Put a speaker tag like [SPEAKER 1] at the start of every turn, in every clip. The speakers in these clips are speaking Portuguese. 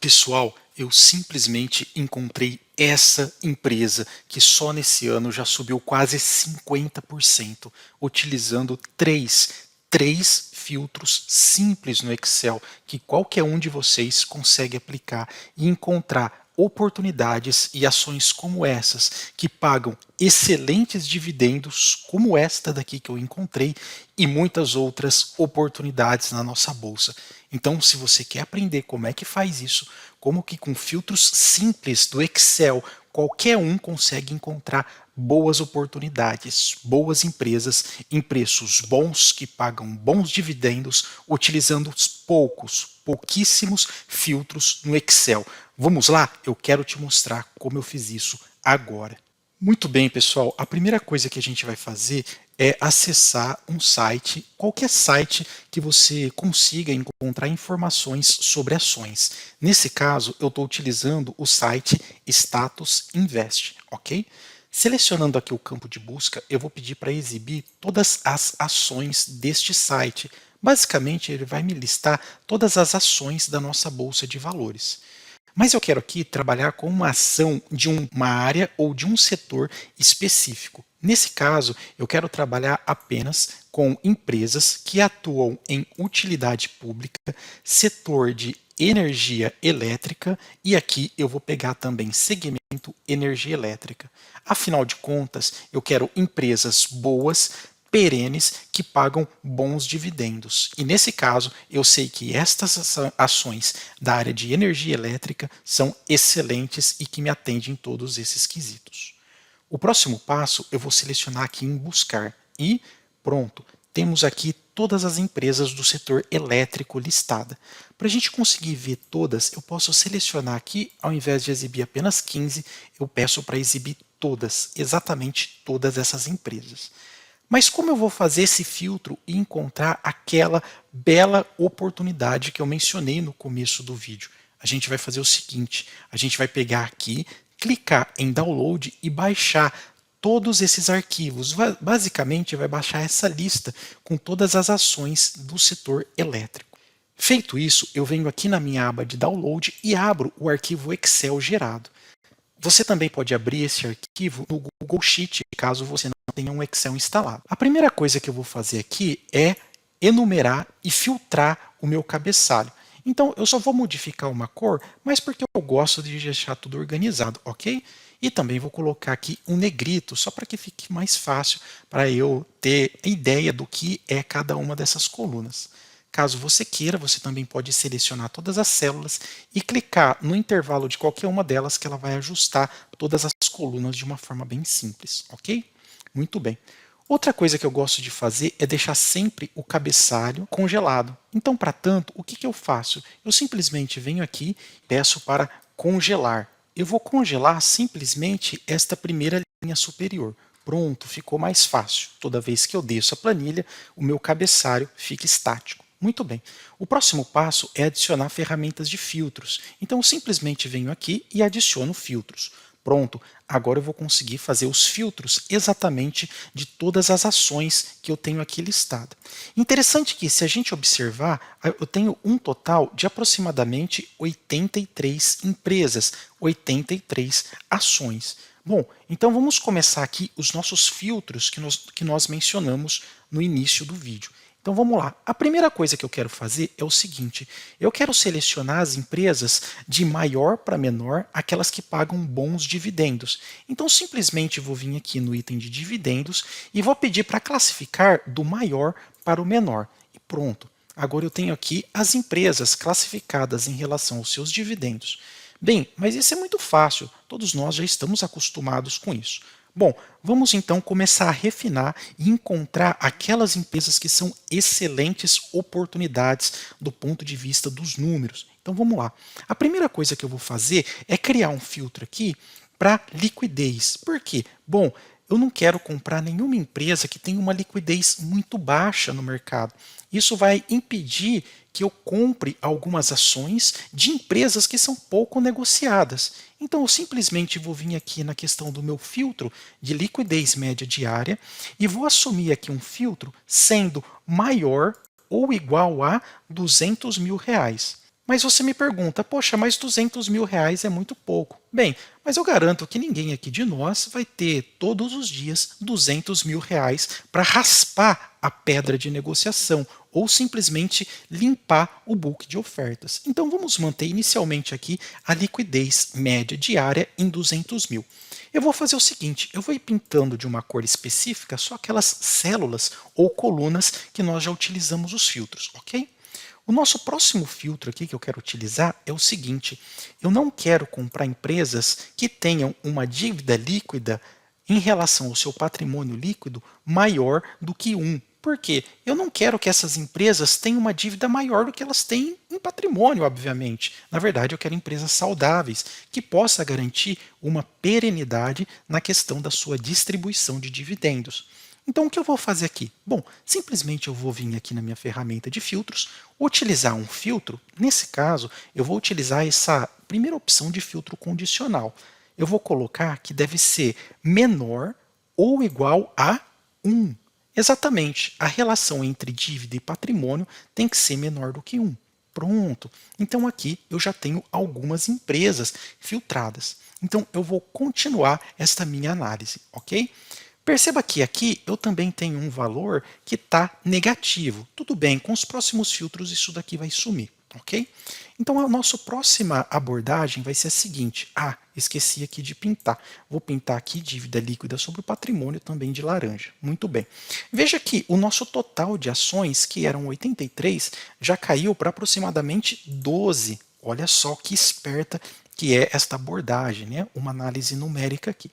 [SPEAKER 1] Pessoal, eu simplesmente encontrei essa empresa que só nesse ano já subiu quase 50%, utilizando três filtros simples no Excel que qualquer um de vocês consegue aplicar e encontrar oportunidades e ações como essas, que pagam excelentes dividendos, como esta daqui que eu encontrei, e muitas outras oportunidades na nossa bolsa. Então, se você quer aprender como é que faz isso, como que com filtros simples do Excel, qualquer um consegue encontrar boas oportunidades, boas empresas em preços bons que pagam bons dividendos, utilizando pouquíssimos filtros no Excel. Vamos lá? Eu quero te mostrar como eu fiz isso agora. Muito bem, pessoal. A primeira coisa que a gente vai fazer é acessar um site, qualquer site que você consiga encontrar informações sobre ações. Nesse caso, eu estou utilizando o site Status Invest, ok? Selecionando aqui o campo de busca, eu vou pedir para exibir todas as ações deste site. Basicamente, ele vai me listar todas as ações da nossa bolsa de valores. Mas eu quero aqui trabalhar com uma ação de uma área ou de um setor específico. Nesse caso, eu quero trabalhar apenas com empresas que atuam em utilidade pública, setor de energia elétrica, e aqui eu vou pegar também segmento energia elétrica. Afinal de contas, eu quero empresas boas, perenes, que pagam bons dividendos. E nesse caso, eu sei que estas ações da área de energia elétrica são excelentes e que me atendem em todos esses quesitos. O próximo passo, eu vou selecionar aqui em buscar e pronto, temos aqui todas as empresas do setor elétrico listada. Para a gente conseguir ver todas, eu posso selecionar aqui, ao invés de exibir apenas 15, eu peço para exibir todas, exatamente todas essas empresas. Mas como eu vou fazer esse filtro e encontrar aquela bela oportunidade que eu mencionei no começo do vídeo? A gente vai fazer o seguinte, a gente vai pegar aqui, clicar em download e baixar todos esses arquivos. Basicamente vai baixar essa lista com todas as ações do setor elétrico. Feito isso, eu venho aqui na minha aba de download e abro o arquivo Excel gerado. Você também pode abrir esse arquivo no Google Sheet, caso você não tenha um Excel instalado. A primeira coisa que eu vou fazer aqui é enumerar e filtrar o meu cabeçalho. Então, eu só vou modificar uma cor, mas porque eu gosto de deixar tudo organizado, ok? E também vou colocar aqui um negrito, só para que fique mais fácil para eu ter ideia do que é cada uma dessas colunas. Caso você queira, você também pode selecionar todas as células e clicar no intervalo de qualquer uma delas que ela vai ajustar todas as colunas de uma forma bem simples, ok? Muito bem. Outra coisa que eu gosto de fazer é deixar sempre o cabeçalho congelado. Então, para tanto, o que eu faço? Eu simplesmente venho aqui e peço para congelar. Eu vou congelar simplesmente esta primeira linha superior. Pronto, ficou mais fácil. Toda vez que eu desço a planilha, o meu cabeçalho fica estático. Muito bem. O próximo passo é adicionar ferramentas de filtros. Então, eu simplesmente venho aqui e adiciono filtros. Pronto, agora eu vou conseguir fazer os filtros exatamente de todas as ações que eu tenho aqui listada. Interessante que, se a gente observar, eu tenho um total de aproximadamente 83 empresas, 83 ações. Bom, então vamos começar aqui os nossos filtros que nós mencionamos no início do vídeo. Então vamos lá. A primeira coisa que eu quero fazer é o seguinte, eu quero selecionar as empresas de maior para menor, aquelas que pagam bons dividendos. Então simplesmente vou vir aqui no item de dividendos e vou pedir para classificar do maior para o menor. E pronto. Agora eu tenho aqui as empresas classificadas em relação aos seus dividendos. Bem, mas isso é muito fácil, todos nós já estamos acostumados com isso. Bom, vamos então começar a refinar e encontrar aquelas empresas que são excelentes oportunidades do ponto de vista dos números. Então vamos lá. A primeira coisa que eu vou fazer é criar um filtro aqui para liquidez. Por quê? Bom, eu não quero comprar nenhuma empresa que tenha uma liquidez muito baixa no mercado. Isso vai impedir que eu compre algumas ações de empresas que são pouco negociadas. Então, eu simplesmente vou vir aqui na questão do meu filtro de liquidez média diária e vou assumir aqui um filtro sendo maior ou igual a R$ 200 mil. Mas você me pergunta, poxa, mas R$ 200.000 é muito pouco. Bem, mas eu garanto que ninguém aqui de nós vai ter todos os dias R$ 200.000 para raspar a pedra de negociação ou simplesmente limpar o book de ofertas. Então vamos manter inicialmente aqui a liquidez média diária em 200 mil. Eu vou fazer o seguinte, eu vou ir pintando de uma cor específica só aquelas células ou colunas que nós já utilizamos os filtros, ok? O nosso próximo filtro aqui que eu quero utilizar é o seguinte, eu não quero comprar empresas que tenham uma dívida líquida em relação ao seu patrimônio líquido maior do que 1. Por quê? Eu não quero que essas empresas tenham uma dívida maior do que elas têm em patrimônio, obviamente. Na verdade, eu quero empresas saudáveis, que possa garantir uma perenidade na questão da sua distribuição de dividendos. Então, o que eu vou fazer aqui? Bom, simplesmente eu vou vir aqui na minha ferramenta de filtros, utilizar um filtro. Nesse caso, eu vou utilizar essa primeira opção de filtro condicional. Eu vou colocar que deve ser menor ou igual a 1. Exatamente, a relação entre dívida e patrimônio tem que ser menor do que 1. Pronto. Então aqui eu já tenho algumas empresas filtradas. Então eu vou continuar esta minha análise, ok? Perceba que aqui eu também tenho um valor que está negativo. Tudo bem, com os próximos filtros isso daqui vai sumir, ok? Então a nossa próxima abordagem vai ser a seguinte. Esqueci aqui de pintar. Vou pintar aqui dívida líquida sobre o patrimônio também de laranja. Muito bem. Veja que o nosso total de ações, que eram 83, já caiu para aproximadamente 12. Olha só que esperta que é esta abordagem, né? Uma análise numérica aqui.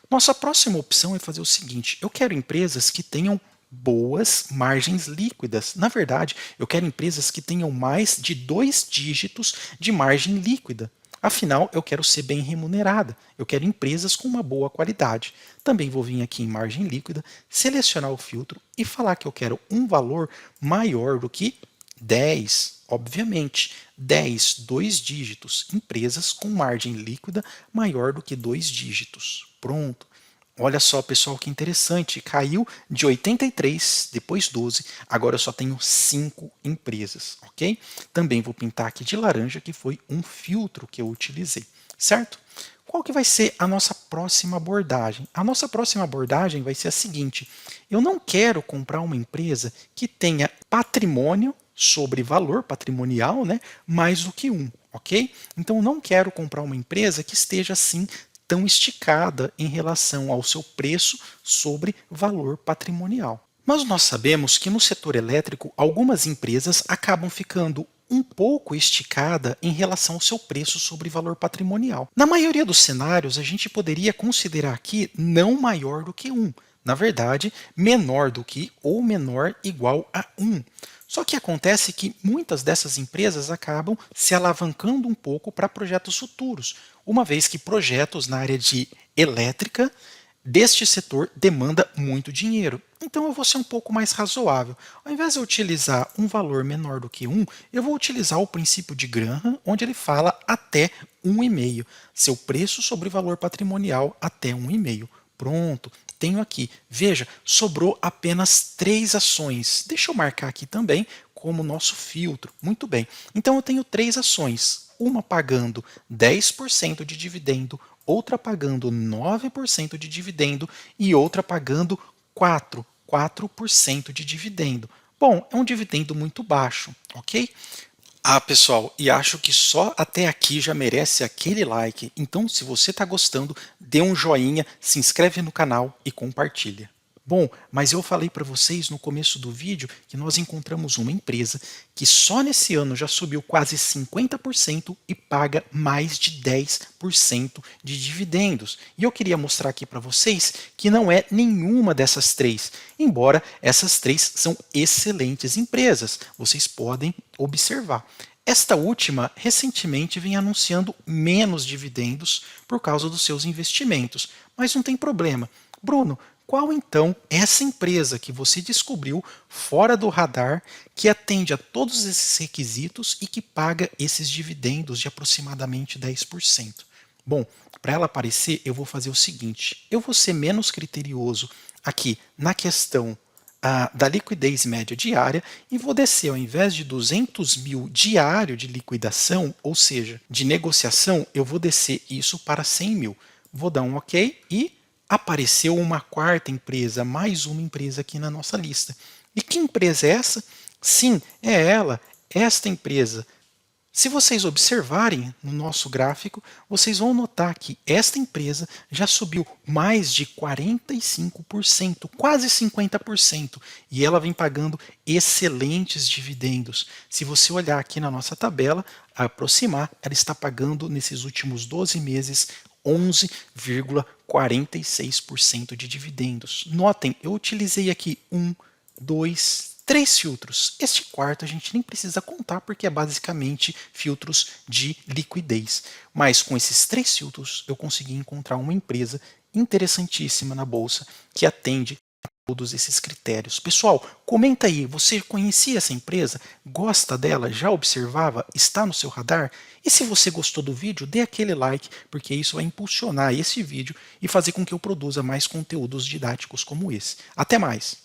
[SPEAKER 1] Nossa próxima opção é fazer o seguinte, eu quero empresas que tenham boas margens líquidas. Na verdade, eu quero empresas que tenham mais de 2 dígitos de margem líquida. Afinal, eu quero ser bem remunerada. Eu quero empresas com uma boa qualidade. Também vou vir aqui em margem líquida, selecionar o filtro e falar que eu quero um valor maior do que 10. Obviamente, 10, 2 dígitos, empresas com margem líquida maior do que 2 dígitos. Pronto. Olha só, pessoal, que interessante. Caiu de 83, depois 12. Agora eu só tenho 5 empresas, ok? Também vou pintar aqui de laranja, que foi um filtro que eu utilizei, certo? Qual que vai ser a nossa próxima abordagem? A nossa próxima abordagem vai ser a seguinte. Eu não quero comprar uma empresa que tenha patrimônio sobre valor patrimonial, né, mais do que 1, ok? Então eu não quero comprar uma empresa que esteja assim tão esticada em relação ao seu preço sobre valor patrimonial. Mas nós sabemos que no setor elétrico algumas empresas acabam ficando um pouco esticada em relação ao seu preço sobre valor patrimonial. Na maioria dos cenários, a gente poderia considerar aqui não maior do que 1. Na verdade, menor do que ou menor igual a 1. Só que acontece que muitas dessas empresas acabam se alavancando um pouco para projetos futuros, uma vez que projetos na área de elétrica deste setor demanda muito dinheiro. Então eu vou ser um pouco mais razoável. Ao invés de eu utilizar um valor menor do que 1, eu vou utilizar o princípio de Graham, onde ele fala até 1,5. Seu preço sobre valor patrimonial até 1,5. Pronto, tenho aqui. Veja, sobrou apenas 3 ações. Deixa eu marcar aqui também como nosso filtro. Muito bem. Então eu tenho 3 ações. Uma pagando 10% de dividendo, outra pagando 9% de dividendo e outra pagando 4% de dividendo. Bom, é um dividendo muito baixo, ok? Pessoal, e acho que só até aqui já merece aquele like. Então, se você está gostando, dê um joinha, se inscreve no canal e compartilha. Bom, mas eu falei para vocês no começo do vídeo que nós encontramos uma empresa que só nesse ano já subiu quase 50% e paga mais de 10% de dividendos. E eu queria mostrar aqui para vocês que não é nenhuma dessas 3, embora essas 3 são excelentes empresas. Vocês podem observar. Esta última recentemente vem anunciando menos dividendos por causa dos seus investimentos, mas não tem problema. Bruno, qual então é essa empresa que você descobriu fora do radar que atende a todos esses requisitos e que paga esses dividendos de aproximadamente 10%? Bom, para ela aparecer, eu vou fazer o seguinte, eu vou ser menos criterioso aqui na questão da liquidez média diária e vou descer, ao invés de 200 mil diário de liquidação, ou seja, de negociação, eu vou descer isso para 100 mil. Vou dar um OK e apareceu uma quarta empresa, mais uma empresa aqui na nossa lista. E que empresa é essa? Sim, é ela, esta empresa. Se vocês observarem no nosso gráfico, vocês vão notar que esta empresa já subiu mais de 45%, quase 50%, e ela vem pagando excelentes dividendos. Se você olhar aqui na nossa tabela, aproximar, ela está pagando nesses últimos 12 meses 11,46% de dividendos. Notem, eu utilizei aqui 1, 2, 3 filtros. Este quarto a gente nem precisa contar porque é basicamente filtros de liquidez. Mas com esses 3 filtros eu consegui encontrar uma empresa interessantíssima na bolsa que atende a todos esses critérios. Pessoal, comenta aí, você conhecia essa empresa? Gosta dela? Já observava? Está no seu radar? E se você gostou do vídeo, dê aquele like, porque isso vai impulsionar esse vídeo e fazer com que eu produza mais conteúdos didáticos como esse. Até mais!